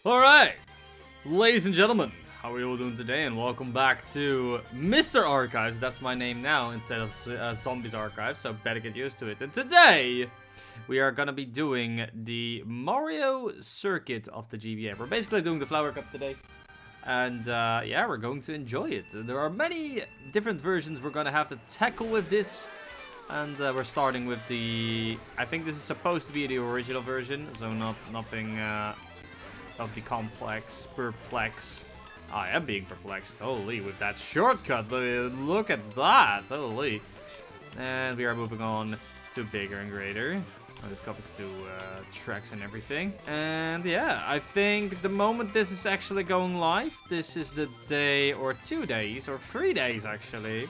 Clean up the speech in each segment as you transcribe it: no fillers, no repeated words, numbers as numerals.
Alright, ladies and gentlemen, how are you all doing today? And welcome back to Mr. Archives. That's my name now instead of Zombies Archives, so better get used to it. And today, we are gonna be doing the Mario circuit of the GBA. We're basically doing the Flower Cup today. And yeah, we're going to enjoy it. There are many different versions we're gonna have to tackle with this. And we're starting with the... I think this is supposed to be the original version, so nothing of the complex, perplex. I am being perplexed, holy, with that shortcut. Look at that, holy. And we are moving on to bigger and greater when it comes to tracks and everything. And yeah, I think the moment this is actually going live, this is the day or 2 days or 3 days actually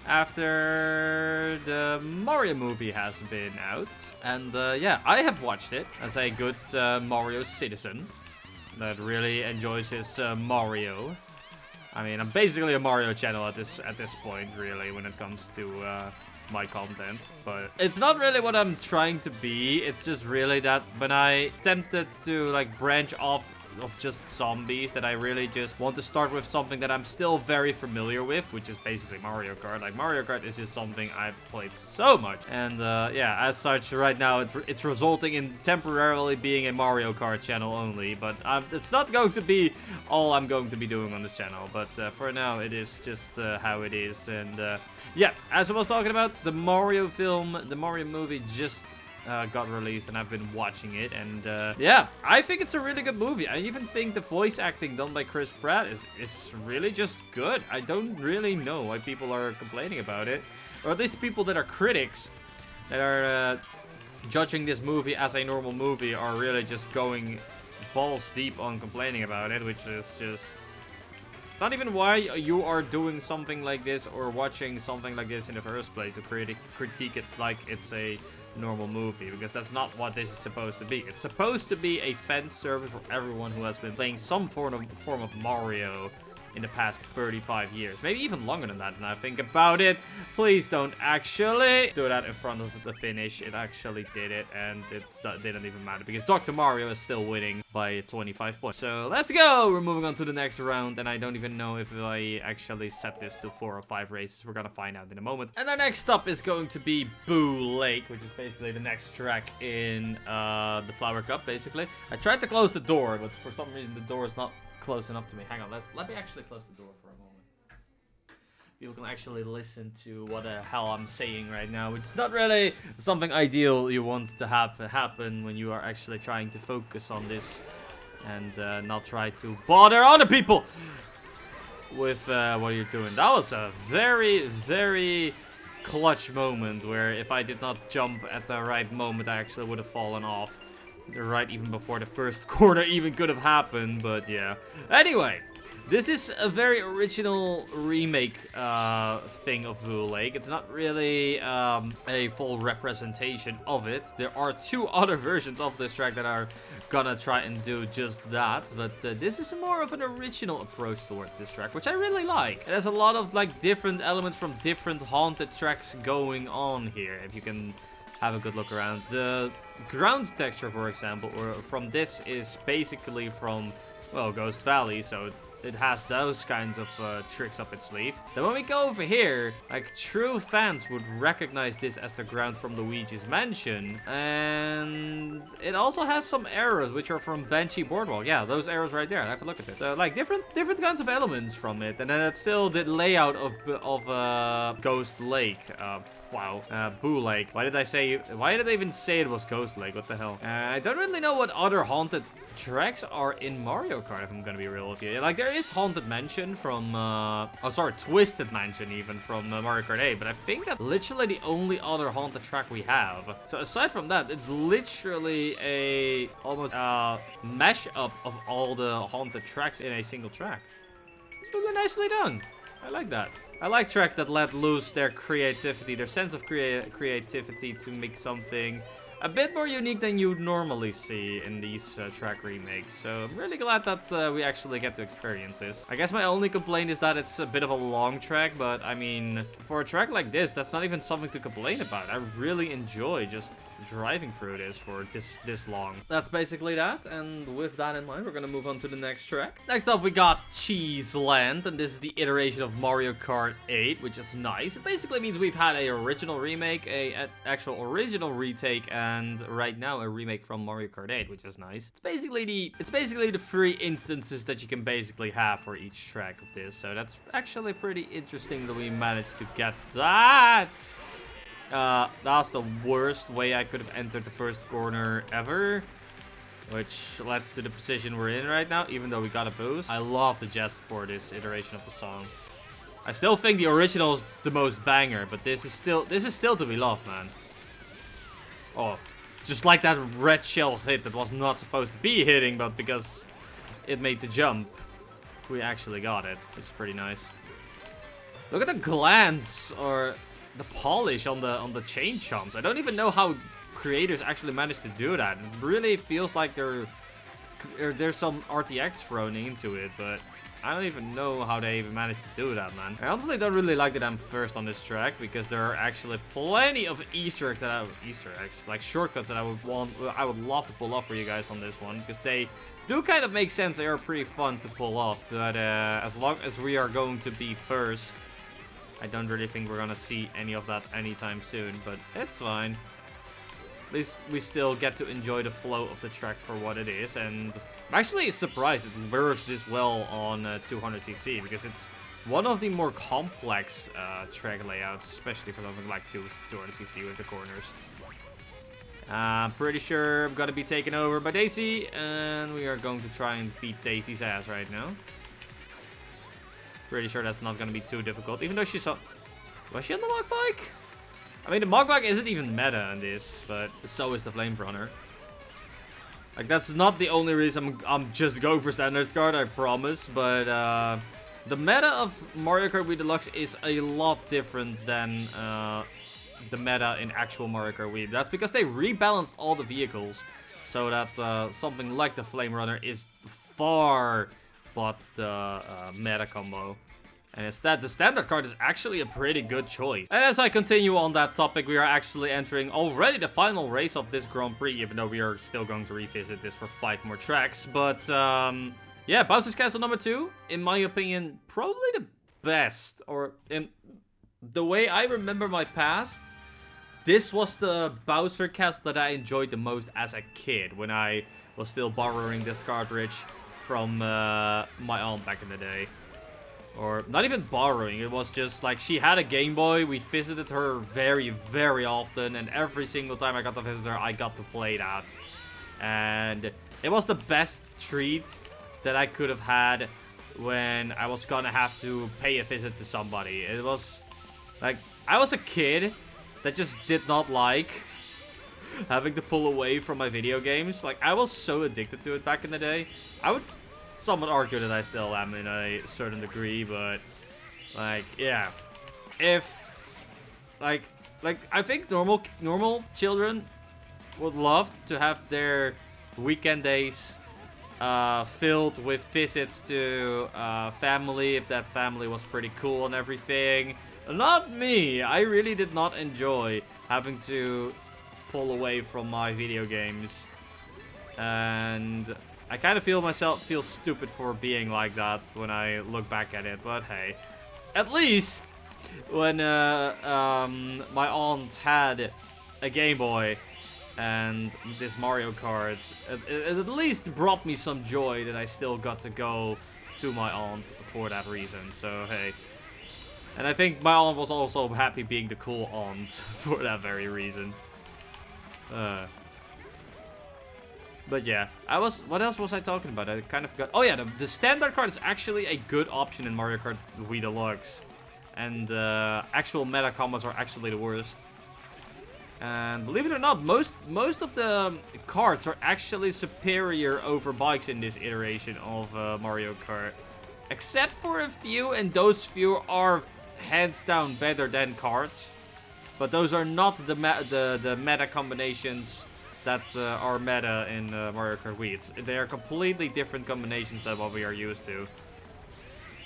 after the Mario movie has been out. And yeah, I have watched it as a good Mario citizen that really enjoys his Mario. I mean, I'm basically a Mario channel at this point, really, when it comes to my content. But it's not really what I'm trying to be. It's just really that when I tempted to like branch off of just zombies, that I really just want to start with something that I'm still very familiar with, which is basically Mario Kart. Like, Mario Kart is just something I've played so much. And yeah, as such, right now it's resulting in temporarily being a Mario Kart channel only. But it's not going to be all I'm going to be doing on this channel. But for now, it is just how it is. And yeah, as I was talking about, the Mario film, the Mario movie just got released, and I've been watching it, and yeah, I think it's a really good movie. I even think the voice acting done by Chris Pratt is really just good. I don't really know why people are complaining about it, or at least the people that are critics that are judging this movie as a normal movie are really just going balls deep on complaining about it, which is just... It's not even why you are doing something like this or watching something like this in the first place, to critique it like it's a normal movie, because that's not what this is supposed to be. It's supposed to be a fan service for everyone who has been playing some form of Mario in the past 35 years. Maybe even longer than that, and I think about it. Please don't actually do that in front of the finish. It actually did it, and it didn't even matter, because Dr. Mario is still winning by 25 points. So let's go! We're moving on to the next round, and I don't even know if I actually set this to 4 or 5 races. We're gonna find out in a moment. And our next stop is going to be Boo Lake, which is basically the next track in the Flower Cup, basically. I tried to close the door, but for some reason the door is not close enough to me. Hang on, let me actually close the door for a moment. You can actually listen to what the hell I'm saying right now. It's not really something ideal you want to have happen when you are actually trying to focus on this and not try to bother other people with what you're doing. That was a very, very clutch moment where if I did not jump at the right moment, I actually would have fallen off. Right, even before the first corner even could have happened, but yeah. Anyway, this is a very original remake thing of Boo Lake. It's not really a full representation of it. There are 2 other versions of this track that are gonna try and do just that, but this is more of an original approach towards this track, which I really like. There's a lot of like different elements from different haunted tracks going on here, if you can have a good look around. The ground texture, for example, or from this is basically from, well, Ghost Valley, so it has those kinds of tricks up its sleeve. Then when we go over here, like, true fans would recognize this as the ground from Luigi's Mansion. And it also has some arrows, which are from Banshee Boardwalk. Yeah, those arrows right there. Have a look at it. Like, different kinds of elements from it. And then it's still the layout of Ghost Lake. Wow. Boo Lake. Why did I even say it was Ghost Lake? What the hell? I don't really know what other haunted tracks are in Mario Kart, if I'm gonna be real with you. Like, there is Haunted Mansion from, oh, sorry, Twisted Mansion even from Mario Kart 8, but I think that's literally the only other haunted track we have. So aside from that, it's literally a almost mash-up of all the haunted tracks in a single track. It's really nicely done. I like that. I like tracks that let loose their creativity, their sense of creativity to make something a bit more unique than you'd normally see in these track remakes. So I'm really glad that we actually get to experience this. I guess my only complaint is that it's a bit of a long track, but I mean, for a track like this, that's not even something to complain about. I really enjoy just driving through this for this long. That's basically that, and with that in mind, we're gonna move on to the next track. Next up, we got Cheese Land, and this is the iteration of Mario Kart 8, which is nice. It basically means we've had a original remake, an actual original retake, and right now a remake from Mario Kart 8, which is nice. It's basically the 3 instances that you can basically have for each track of this, so that's actually pretty interesting that we managed to get that. That's the worst way I could have entered the first corner ever, which led to the position we're in right now, even though we got a boost. I love the jets for this iteration of the song. I still think the original is the most banger, but this is still to be loved, man. Oh, just like that red shell hit that was not supposed to be hitting, but because it made the jump, we actually got it, which is pretty nice. Look at the glance, or the polish on the chain chomps. I don't even know how creators actually managed to do that. It really feels like there's some RTX thrown into it, but I don't even know how they even managed to do that, man. I honestly don't really like that I'm first on this track, because there are actually plenty of Easter eggs like shortcuts that I would love to pull off for you guys on this one, because they do kind of make sense. They are pretty fun to pull off, but as long as we are going to be first, I don't really think we're gonna see any of that anytime soon, but it's fine. At least we still get to enjoy the flow of the track for what it is, and I'm actually surprised it works this well on 200cc, because it's one of the more complex track layouts, especially for something like 200cc with the corners. I'm pretty sure I'm gonna be taken over by Daisy, and we are going to try and beat Daisy's ass right now. Pretty sure that's not going to be too difficult, even though she's on... Was she on the Mach Bike? I mean, the Mach Bike isn't even meta in this, but so is the Flame Runner. Like, that's not the only reason I'm just going for Standard Card, I promise, but the meta of Mario Kart Wii Deluxe is a lot different than the meta in actual Mario Kart Wii. That's because they rebalanced all the vehicles, so that something like the Flame Runner is far... but the meta combo. And instead, the standard card is actually a pretty good choice. And as I continue on that topic, we are actually entering already the final race of this Grand Prix, even though we are still going to revisit this for 5 more tracks. But yeah, Bowser's Castle number 2, in my opinion, probably the best. Or in the way I remember my past, this was the Bowser Castle that I enjoyed the most as a kid, when I was still borrowing this cartridge from my aunt back in the day. Or not even borrowing, it was just like she had a Game Boy, we visited her very, very often, and every single time I got to visit her, I got to play that. And it was the best treat that I could have had when I was gonna have to pay a visit to somebody. It was like, I was a kid that just did not like having to pull away from my video games. Like, I was so addicted to it back in the day. I would somewhat argue that I still am in a certain degree, but like, yeah, if like I think normal children would love to have their weekend days filled with visits to family, if that family was pretty cool and everything. Not me. I really did not enjoy having to pull away from my video games, and I kind of feel stupid for being like that when I look back at it. But hey, at least when my aunt had a Game Boy and this Mario Kart, it at least brought me some joy that I still got to go to my aunt for that reason. So hey, and I think my aunt was also happy being the cool aunt for that very reason. But yeah, what else was I talking about? I kind of got... Oh yeah, the standard card is actually a good option in Mario Kart Wii Deluxe. And actual meta combos are actually the worst. And believe it or not, most of the cards are actually superior over bikes in this iteration of Mario Kart. Except for a few, and those few are hands down better than cards. But those are not the meta combinations that are meta in Mario Kart Wii. They are completely different combinations than what we are used to.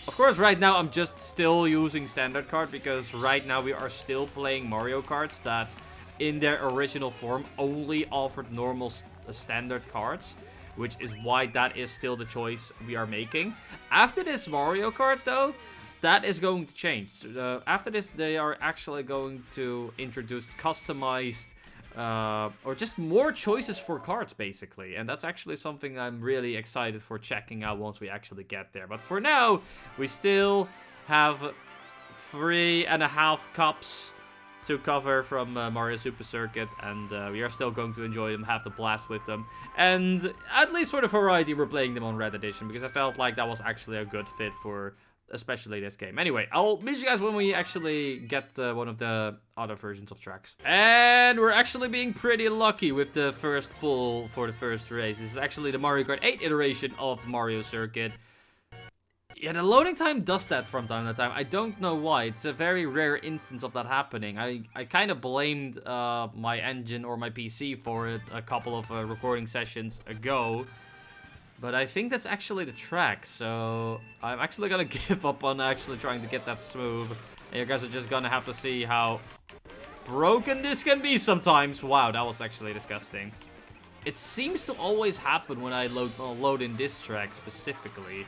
Of course, right now I'm just still using standard card, because right now we are still playing Mario Karts that in their original form only offered normal standard cards, which is why that is still the choice we are making. After this Mario Kart, though, that is going to change. After this, they are actually going to introduce customized or just more choices for cards, basically. And that's actually something I'm really excited for checking out once we actually get there. But for now, we still have 3.5 cups to cover from Mario Super Circuit, and we are still going to enjoy them, have the blast with them. And at least for the variety, we're playing them on Red Edition, because I felt like that was actually a good fit for especially this game. Anyway, I'll meet you guys when we actually get one of the other versions of tracks. And we're actually being pretty lucky with the first pull for the first race. This is actually the Mario Kart 8 iteration of Mario Circuit. Yeah, the loading time does that from time to time. I don't know why. It's a very rare instance of that happening. I kind of blamed my engine or my PC for it a couple of recording sessions ago. But I think that's actually the track, so I'm actually gonna give up on actually trying to get that smooth. And you guys are just gonna have to see how broken this can be sometimes. Wow, that was actually disgusting. It seems to always happen when I load in this track specifically,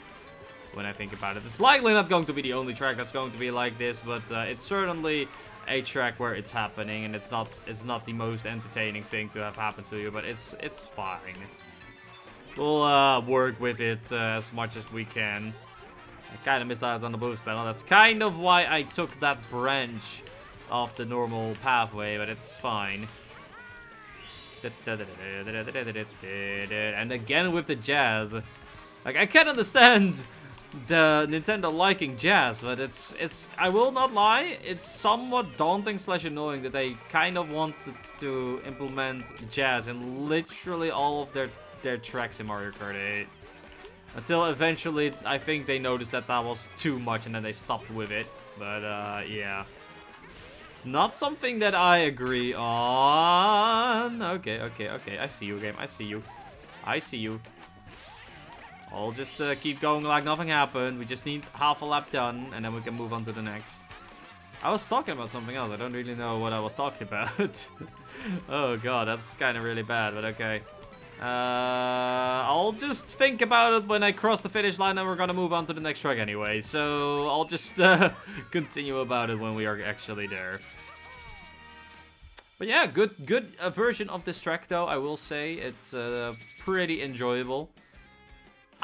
when I think about it. It's likely not going to be the only track that's going to be like this, but it's certainly a track where it's happening, and it's not the most entertaining thing to have happen to you, but it's fine. We'll work with it as much as we can. I kind of missed out on the boost pedal. That's kind of why I took that branch off the normal pathway, but it's fine. And again with the jazz. Like, I can understand the Nintendo liking jazz, but it's I will not lie, it's somewhat daunting / annoying that they kind of wanted to implement jazz in literally all of their tracks in Mario Kart 8. Until eventually, I think they noticed that was too much and then they stopped with it. But, yeah. It's not something that I agree on. Okay. I see you, game. I see you. I'll just keep going like nothing happened. We just need half a lap done, and then we can move on to the next. I was talking about something else. I don't really know what I was talking about. Oh god, that's kind of really bad, but okay. I'll just think about it when I cross the finish line, and we're gonna move on to the next track anyway. So I'll just continue about it when we are actually there. But yeah, good version of this track though, I will say. It's pretty enjoyable.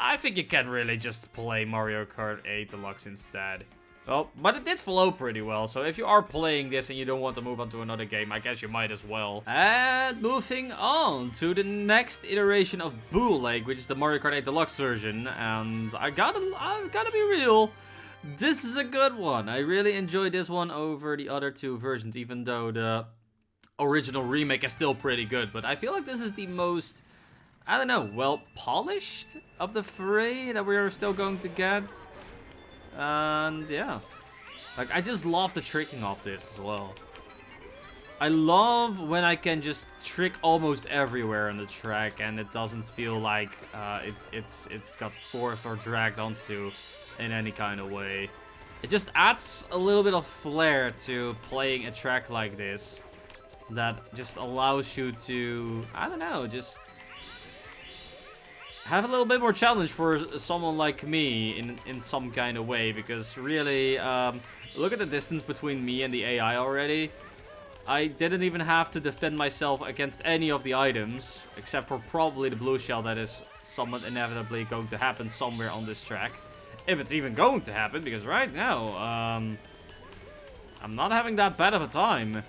I think you can really just play Mario Kart 8 Deluxe instead. Well, but it did flow pretty well, so if you are playing this and you don't want to move on to another game, I guess you might as well. And moving on to the next iteration of Boo Lake, which is the Mario Kart 8 Deluxe version. And I gotta be real, this is a good one. I really enjoyed this one over the other two versions, even though the original remake is still pretty good. But I feel like this is the most, I don't know, well polished of the three that we are still going to get. And yeah, like I just love the tricking of this as well. I love when I can just trick almost everywhere on the track and it doesn't feel like it's got forced or dragged onto in any kind of way. It just adds a little bit of flair to playing a track like this that just allows you to, I don't know, just have a little bit more challenge for someone like me in some kind of way, because really, look at the distance between me and the AI already. I didn't even have to defend myself against any of the items, except for probably the blue shell that is somewhat inevitably going to happen somewhere on this track. If it's even going to happen, because right now, I'm not having that bad of a time.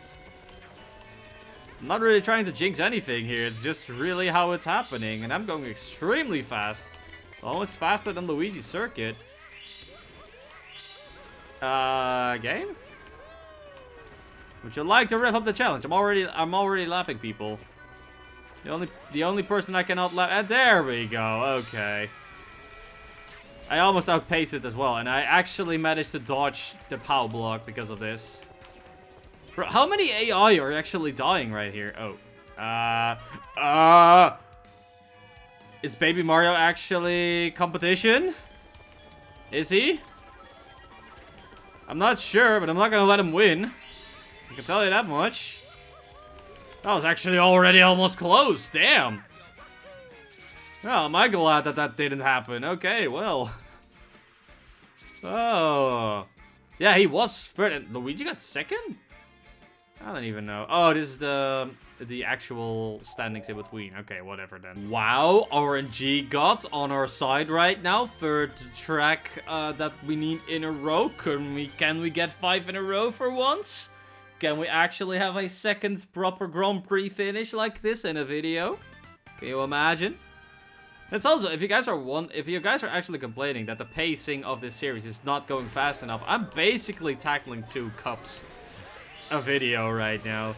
I'm not really trying to jinx anything here, it's just really how it's happening, and I'm going extremely fast. Almost faster than Luigi's Circuit. Game? Would you like to rev up the challenge? I'm already lapping people. The only person I cannot lap, and there we go, okay. I almost outpaced it as well, and I actually managed to dodge the power block because of this. Bro, how many AI are actually dying right here? Oh. Is Baby Mario actually competition? Is he? I'm not sure, but I'm not gonna let him win. I can tell you that much. That was actually already almost close. Damn. Well, am I glad that that didn't happen. Okay, well. Oh. Yeah, he was third. Luigi got second? I don't even know. Oh, this is the actual standings in between. Okay, whatever then. Wow, RNG gods on our side right now. Third track that we need in a row. Can we get 5 in a row for once? Can we actually have a second proper Grand Prix finish like this in a video? Can you imagine? It's also, if you guys are actually complaining that the pacing of this series is not going fast enough, I'm basically tackling 2 cups a video right now.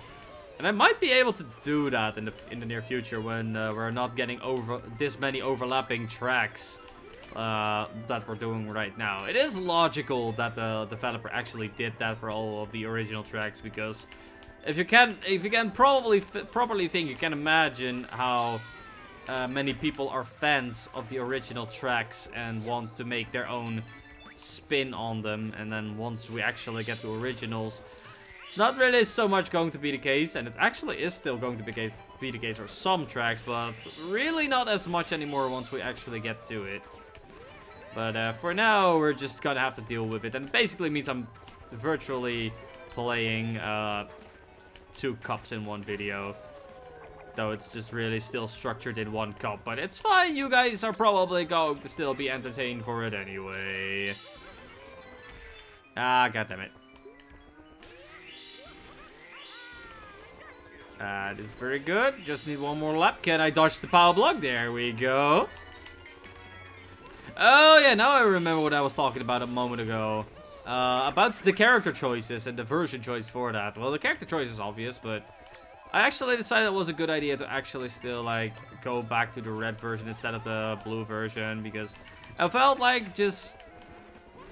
And I might be able to do that in the near future when we're not getting this many overlapping tracks that we're doing right now. It is logical that the developer actually did that for all of the original tracks, because if you can properly think, you can imagine how many people are fans of the original tracks and want to make their own spin on them. And then once we actually get to originals, it's not really so much going to be the case, and it actually is still going to be the case for some tracks, but really not as much anymore once we actually get to it. But for now, we're just gonna have to deal with it, and it basically means I'm virtually playing 2 cups in one video. Though it's just really still structured in 1 cup, but it's fine. You guys are probably going to still be entertained for it anyway. Ah, goddammit. This is very good. Just need 1 more lap. Can I dodge the power block? There we go. Oh yeah, now I remember what I was talking about a moment ago. About the character choices and the version choice for that. Well, the character choice is obvious, but I actually decided it was a good idea to actually still, like, go back to the red version instead of the blue version, because I felt like just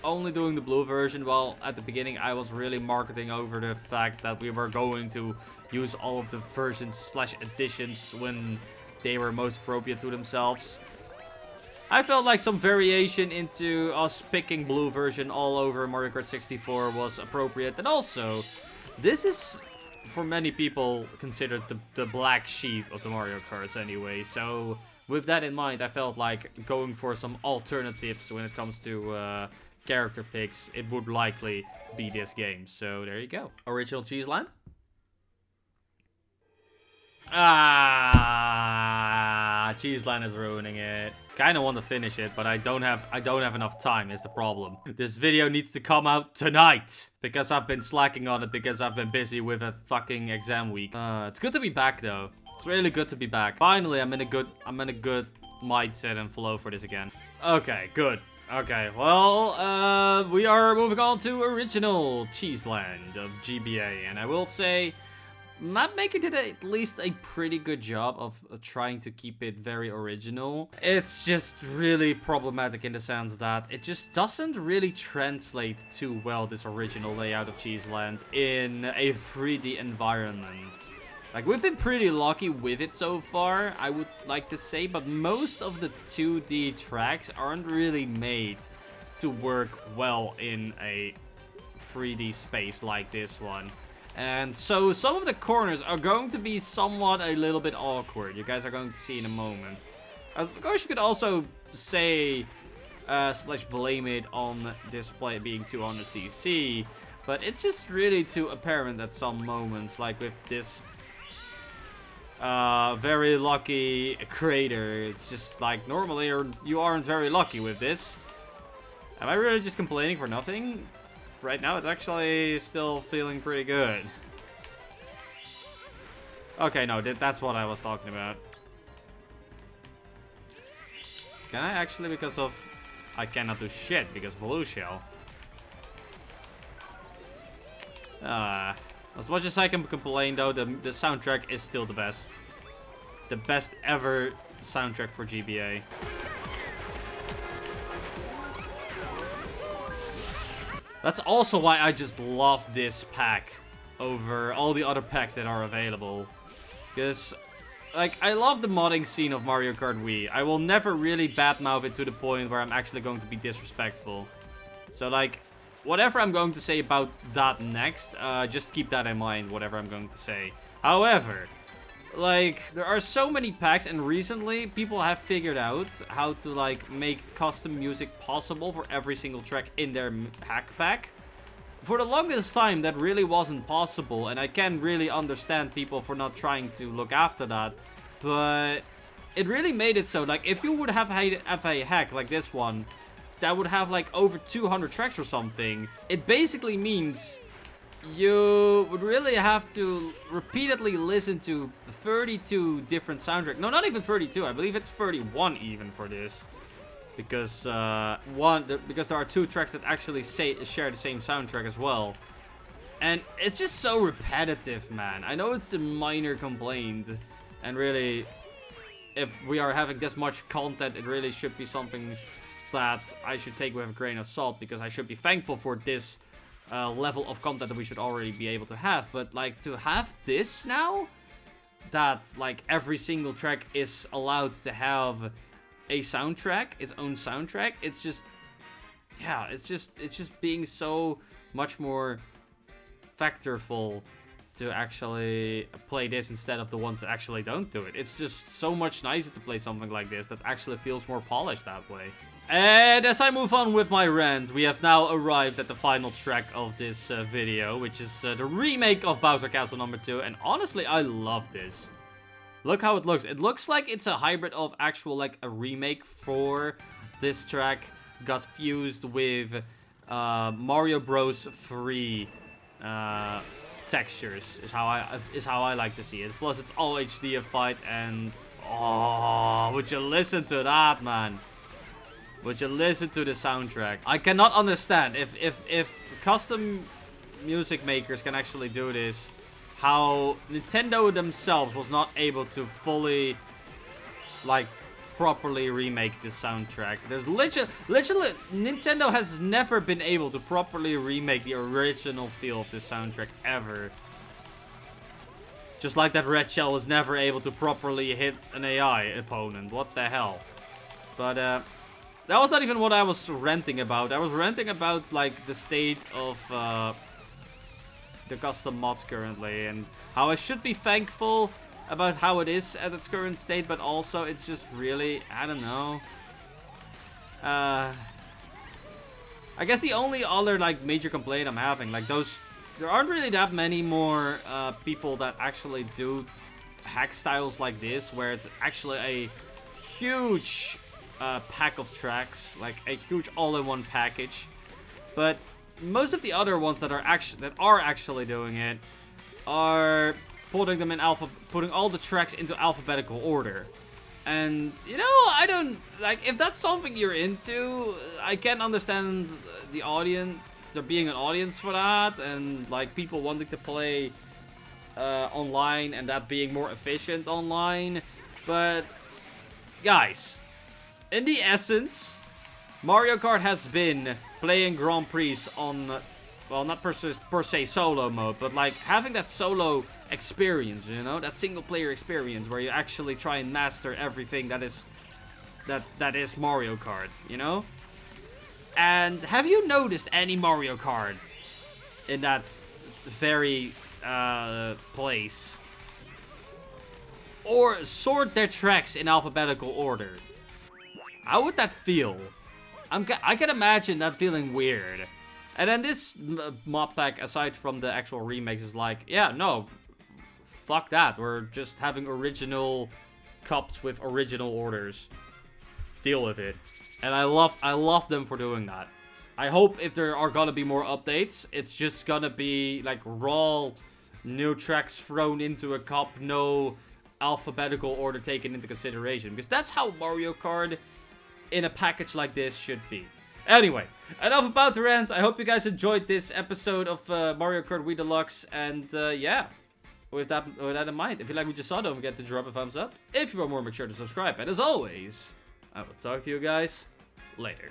only doing the blue version, well, at the beginning I was really marketing over the fact that we were going to use all of the versions / additions when they were most appropriate to themselves. I felt like some variation into us picking blue version all over Mario Kart 64 was appropriate, and also, this is, for many people, considered the black sheep of the Mario Karts anyway. So with that in mind, I felt like going for some alternatives when it comes to character picks, it would likely be this game. So there you go. Original Cheeseland. Ah, Cheeseland is ruining it. Kinda want to finish it, but I don't have enough time is the problem. This video needs to come out tonight, because I've been slacking on it because I've been busy with a fucking exam week. It's good to be back though. It's really good to be back. Finally, I'm in a good mindset and flow for this again. Okay, good. Okay, well, we are moving on to original Cheeseland of GBA, and I will say, Mapmaker did at least a pretty good job of trying to keep it very original. It's just really problematic in the sense that it just doesn't really translate too well, this original layout of Cheeseland, in a 3D environment. Like, we've been pretty lucky with it so far, I would like to say, but most of the 2D tracks aren't really made to work well in a 3D space like this one. And so some of the corners are going to be somewhat a little bit awkward. You guys are going to see in a moment. Of course, you could also say / blame it on this play being 200cc, but it's just really too apparent at some moments, like with this very lucky crater. It's just like, normally you aren't very lucky with this. Am I really just complaining for nothing? Right now, it's actually still feeling pretty good. Okay, no, that's what I was talking about. Can I actually, because of... I cannot do shit because blue shell. As much as I can complain though, the soundtrack is still the best. The best ever soundtrack for GBA. That's also why I just love this pack over all the other packs that are available. Because, like, I love the modding scene of Mario Kart Wii. I will never really badmouth it to the point where I'm actually going to be disrespectful. So, like, whatever I'm going to say about that next, just keep that in mind, whatever I'm going to say. However, Like, there are so many packs, and recently people have figured out how to, like, make custom music possible for every single track in their hack pack. For the longest time, that really wasn't possible, and I can really understand people for not trying to look after that. But it really made it so, like, if you would have a hack like this one, that would have, like, over 200 tracks or something, it basically means you would really have to repeatedly listen to 32 different soundtracks. No, not even 32. I believe it's 31 even for this. Because because there are 2 tracks that actually share the same soundtrack as well. And it's just so repetitive, man. I know it's a minor complaint. And really, if we are having this much content, it really should be something that I should take with a grain of salt. Because I should be thankful for this level of content that we should already be able to have. But, like, to have this now, that, like, every single track is allowed to have a soundtrack, its own soundtrack, it's just, yeah, it's just being so much more factorful to actually play this instead of the ones that actually don't do it. It's just so much nicer to play something like this that actually feels more polished that way. And as I move on with my rant, we have now arrived at the final track of this video, which is the remake of Bowser Castle number 2, and honestly, I love this. Look how it looks. It looks like it's a hybrid of actual, like, a remake for this track got fused with Mario Bros. 3 textures, is how I like to see it. Plus, it's all HDified, and oh, would you listen to that, man? Would you listen to the soundtrack? I cannot understand if custom music makers can actually do this, how Nintendo themselves was not able to fully, like, properly remake this soundtrack. There's literally, Nintendo has never been able to properly remake the original feel of this soundtrack ever. Just like that Red Shell was never able to properly hit an AI opponent. What the hell? But, that was not even what I was ranting about. I was ranting about, like, the state of, the custom mods currently, and how I should be thankful about how it is at its current state, but also it's just really, I don't know. I guess the only other, like, major complaint I'm having, like, there aren't really that many more people that actually do hack styles like this, where it's actually a huge pack of tracks, like a huge all-in-one package. But most of the other ones that are actually doing it are putting them in putting all the tracks into alphabetical order. And, you know, I don't, like, if that's something you're into, I can understand the audience, there being an audience for that, and, like, people wanting to play online and that being more efficient online. But, guys, in the essence, Mario Kart has been playing Grand Prix on, well, not per se solo mode, but, like, having that solo experience, you know, that single player experience where you actually try and master everything that is Mario Kart, you know? And have you noticed any Mario Kart in that very place? Or sort their tracks in alphabetical order? How would that feel? I can imagine that feeling weird. And then this mod pack, aside from the actual remakes, is like, yeah, no, fuck that. We're just having original cups with original orders. Deal with it. And I love them for doing that. I hope if there are gonna be more updates, it's just gonna be like raw new tracks thrown into a cup, no alphabetical order taken into consideration. Because that's how Mario Kart in a package like this should be. Anyway, enough about the rant. I hope you guys enjoyed this episode of Mario Kart Wii Deluxe. And yeah, with that in mind, if you like what you saw, don't forget to drop a thumbs up. If you are more, make sure to subscribe. And as always, I will talk to you guys later.